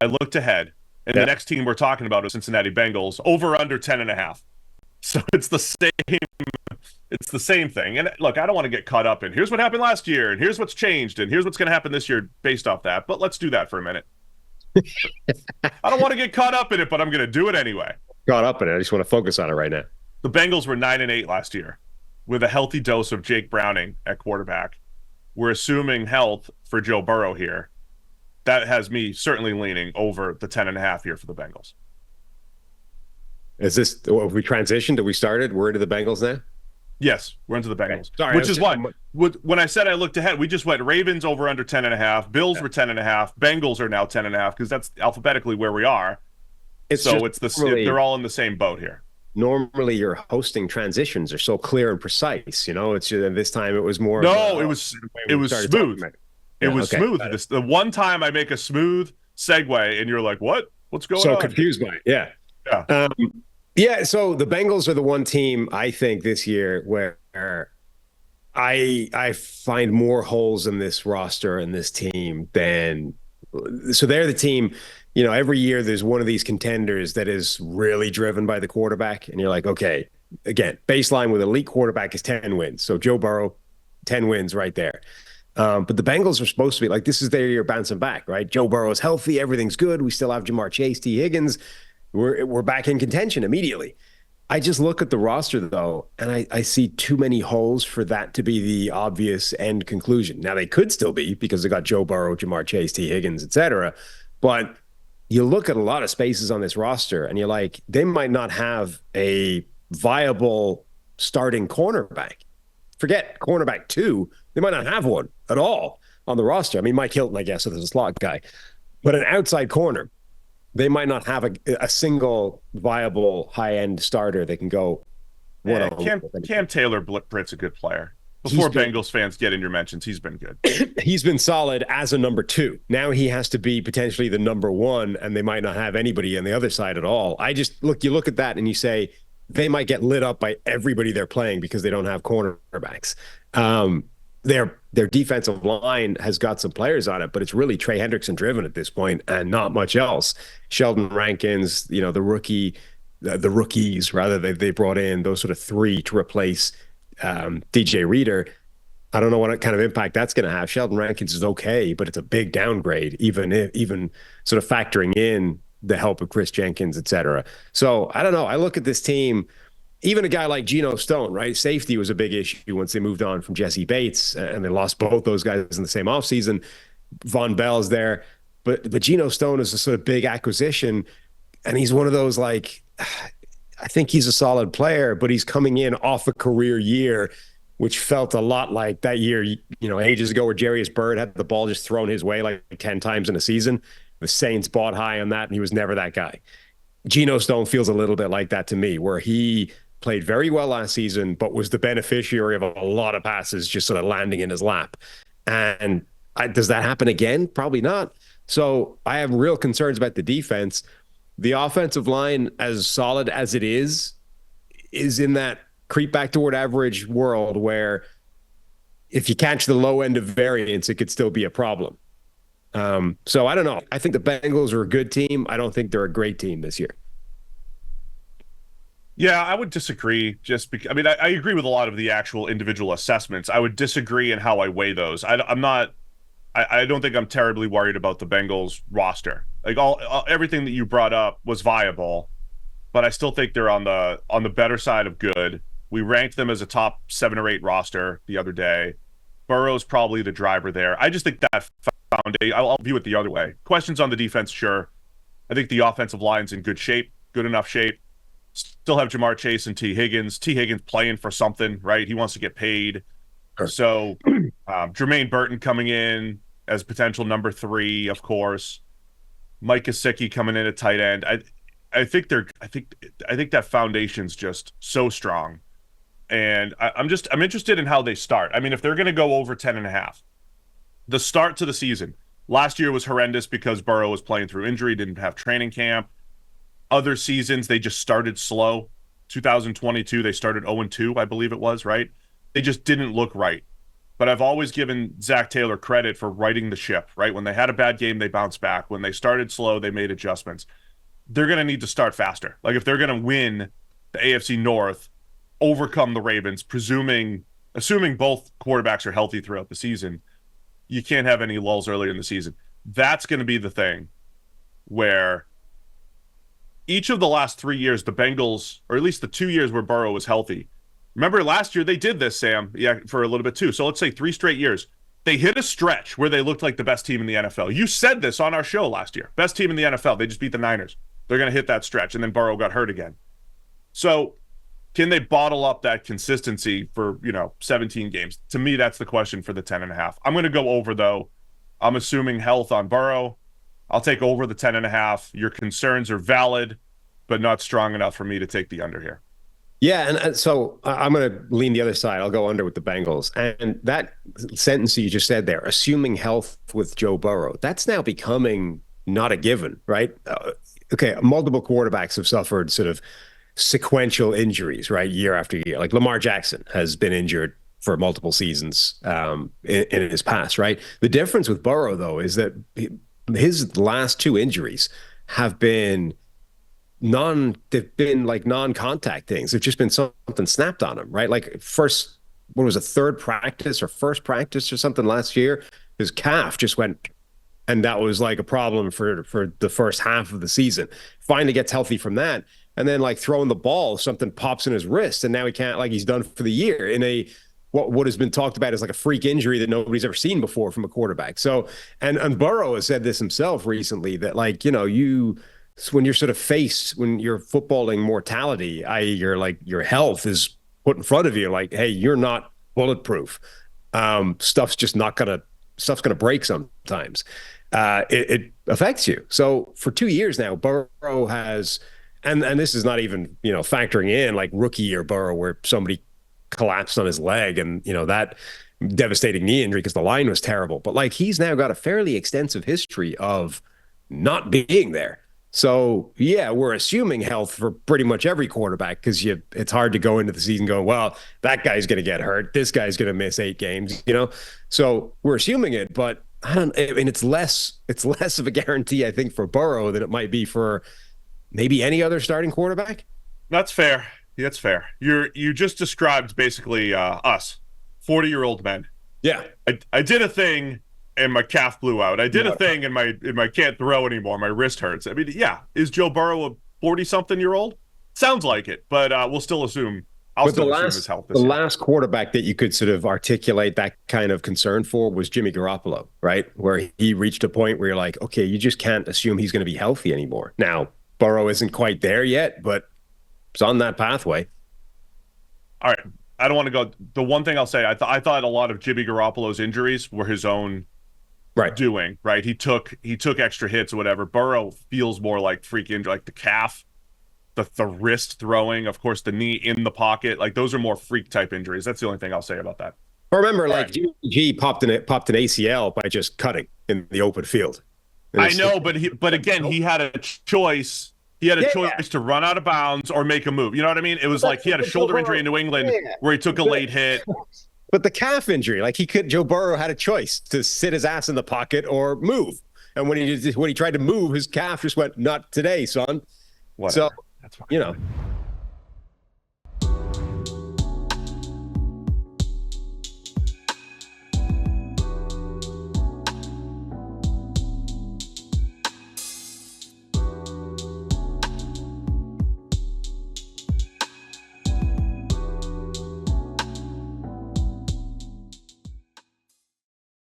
I looked ahead, and the Yeah. next team we're talking about is Cincinnati Bengals, over under 10.5. So it's the same thing. And look, I don't want to get caught up in here's what happened last year, and here's what's changed, and here's what's going to happen this year based off that. But let's do that for a minute. I don't want to get caught up in it, but I'm going to do it anyway. Caught up in it. I just want to focus on it right now. The Bengals were 9-8 last year with a healthy dose of Jake Browning at quarterback. We're assuming health for Joe Burrow here. That has me certainly leaning over the 10.5 here for the Bengals. Is this, have we transitioned? Have we started? We're into the Bengals now? Yes, we're into the Bengals. Okay. Sorry, which is why when I said I looked ahead, we just went Ravens over under 10.5. Bills were 10.5. Bengals are now 10.5 because that's alphabetically where we are. They're all in the same boat here. Normally your hosting transitions are so clear and precise. It's this time it was more. No, it was smooth. It was smooth. The one time I make a smooth segue and you're like, what? What's going on? So confused by it. Yeah. Yeah. Yeah. So the Bengals are the one team I think this year where I find more holes in this roster and this team than. So they're the team. Every year there's one of these contenders that is really driven by the quarterback, and you're like, okay, again, baseline with elite quarterback is 10 wins. So Joe Burrow, 10 wins right there. But the Bengals are supposed to be like, this is their year bouncing back, right? Joe Burrow is healthy. Everything's good. We still have Jamar Chase, T. Higgins. We're back in contention immediately. I just look at the roster, though, and I see too many holes for that to be the obvious end conclusion. Now, they could still be because they got Joe Burrow, Jamar Chase, T. Higgins, et cetera. But you look at a lot of spaces on this roster, and you're like, they might not have a viable starting cornerback. Forget cornerback 2. They might not have one at all on the roster. I mean, Mike Hilton, I guess, so there's a slot guy. But an outside corner, they might not have a single viable high-end starter that can go one-on-one. Cam Taylor-Britt's a good player. Before Bengals fans get in your mentions, he's been good. He's been solid as a number 2. Now he has to be potentially the number 1, and they might not have anybody on the other side at all. You look at that and you say, they might get lit up by everybody they're playing because they don't have cornerbacks. Their defensive line has got some players on it, but it's really Trey Hendrickson driven at this point and not much else. Sheldon Rankins, the rookies rather, they brought in those sort of 3 to replace DJ Reader. I don't know what kind of impact that's going to have. Sheldon Rankins is okay, but it's a big downgrade, even sort of factoring in the help of Chris Jenkins, et cetera. So I don't know. I look at this team, even a guy like Geno Stone, right? Safety was a big issue once they moved on from Jesse Bates, and they lost both those guys in the same offseason. Von Bell's there, but Geno Stone is a sort of big acquisition, and he's one of those, like, I think he's a solid player, but he's coming in off a career year, which felt a lot like that year, ages ago where Jarius Byrd had the ball just thrown his way like 10 times in a season. The Saints bought high on that, and he was never that guy. Geno Stone feels a little bit like that to me, where he played very well last season, but was the beneficiary of a lot of passes just sort of landing in his lap. And does that happen again? Probably not. So I have real concerns about the defense. The offensive line, as solid as it is in that creep back toward average world where if you catch the low end of variance, it could still be a problem. So I don't know. I think the Bengals are a good team. I don't think they're a great team this year. Yeah, I would disagree. Just because, I agree with a lot of the actual individual assessments. I would disagree in how I weigh those. I don't think I'm terribly worried about the Bengals roster. Like everything that you brought up was viable, but I still think they're on the better side of good. We ranked them as a top 7 or 8 roster the other day. Burrow's probably the driver there. I just think that foundation. I'll view it the other way. Questions on the defense, sure. I think the offensive line's in good enough shape. Still have Jamar Chase and T. Higgins. T. Higgins playing for something, right? He wants to get paid. Sure. So Jermaine Burton coming in as potential number 3, of course. Mike Gesicki coming in at tight end. I think that foundation's just so strong. And I'm interested in how they start. If they're going to go over 10.5, the start to the season last year was horrendous because Burrow was playing through injury, didn't have training camp. Other seasons, they just started slow. 2022, they started 0-2, I believe it was, right? They just didn't look right. but I've always given Zach Taylor credit for righting the ship, right? When they had a bad game, they bounced back. When they started slow, they made adjustments. They're going to need to start faster. Like if they're going to win the AFC North, overcome the Ravens, assuming both quarterbacks are healthy throughout the season, you can't have any lulls earlier in the season. That's going to be the thing where each of the last 3 years, the Bengals, or at least the 2 years where Burrow was healthy. Remember last year they did this, Sam, yeah, for a little bit too. So let's say 3 straight years. They hit a stretch where they looked like the best team in the NFL. You said this on our show last year. Best team in the NFL. They just beat the Niners. They're going to hit that stretch, and then Burrow got hurt again. So can they bottle up that consistency for, 17 games? To me, that's the question for the 10.5. I'm going to go over, though. I'm assuming health on Burrow. I'll take over the 10.5. Your concerns are valid, but not strong enough for me to take the under here. Yeah, and so I'm going to lean the other side. I'll go under with the Bengals. And that sentence you just said there, assuming health with Joe Burrow, that's now becoming not a given, right? Okay, multiple quarterbacks have suffered sort of sequential injuries, right, year after year. Like Lamar Jackson has been injured for multiple seasons in his past, right? The difference with Burrow, though, is that his last 2 injuries have been non-contact things. They've just been something snapped on him, right? Like third practice or first practice or something last year, his calf just went, and that was like a problem for the first half of the season. Finally gets healthy from that. And then like throwing the ball, something pops in his wrist, and now he can't, like he's done for the year in what has been talked about as like a freak injury that nobody's ever seen before from a quarterback. So, and Burrow has said this himself recently that like, when you're sort of faced, when you're footballing mortality, i.e. your health is put in front of you, like, hey, you're not bulletproof. Stuff's going to break sometimes. It affects you. So for 2 years now, Burrow has, and this is not even, factoring in like rookie year Burrow where somebody collapsed on his leg and, that devastating knee injury because the line was terrible. But like he's now got a fairly extensive history of not being there. So, yeah, we're assuming health for pretty much every quarterback because it's hard to go into the season going, well, that guy's going to get hurt. This guy's going to miss 8 games, So we're assuming it, but it's less of a guarantee, I think, for Burrow than it might be for maybe any other starting quarterback. That's fair. That's fair. You just described basically us, 40-year-old men. Yeah. I did a thing and my calf blew out. I did a thing and my can't throw anymore. My wrist hurts. I mean, yeah. Is Joe Burrow a 40-something-year-old? Sounds like it, but we'll still assume. Assume his health. The last quarterback that you could sort of articulate that kind of concern for was Jimmy Garoppolo, right? Where he reached a point where you're like, okay, you just can't assume he's going to be healthy anymore. Now, Burrow isn't quite there yet, but it's on that pathway. All right. I don't want to go. The one thing I'll say, I thought a lot of Jimmy Garoppolo's injuries were his own doing, right? He took extra hits or whatever. Burrow feels more like freak injury, like the calf, the wrist throwing, of course, the knee in the pocket. Like those are more freak type injuries. That's the only thing I'll say about that. I remember, like Jimmy G popped an ACL by just cutting in the open field. I know, but again, he had a choice. He had a choice to run out of bounds or make a move. You know what I mean? It was like he had a shoulder injury in New England where he took a late hit. But the calf injury, like Joe Burrow had a choice to sit his ass in the pocket or move. And when he tried to move, his calf just went, not today, son. Whatever. So,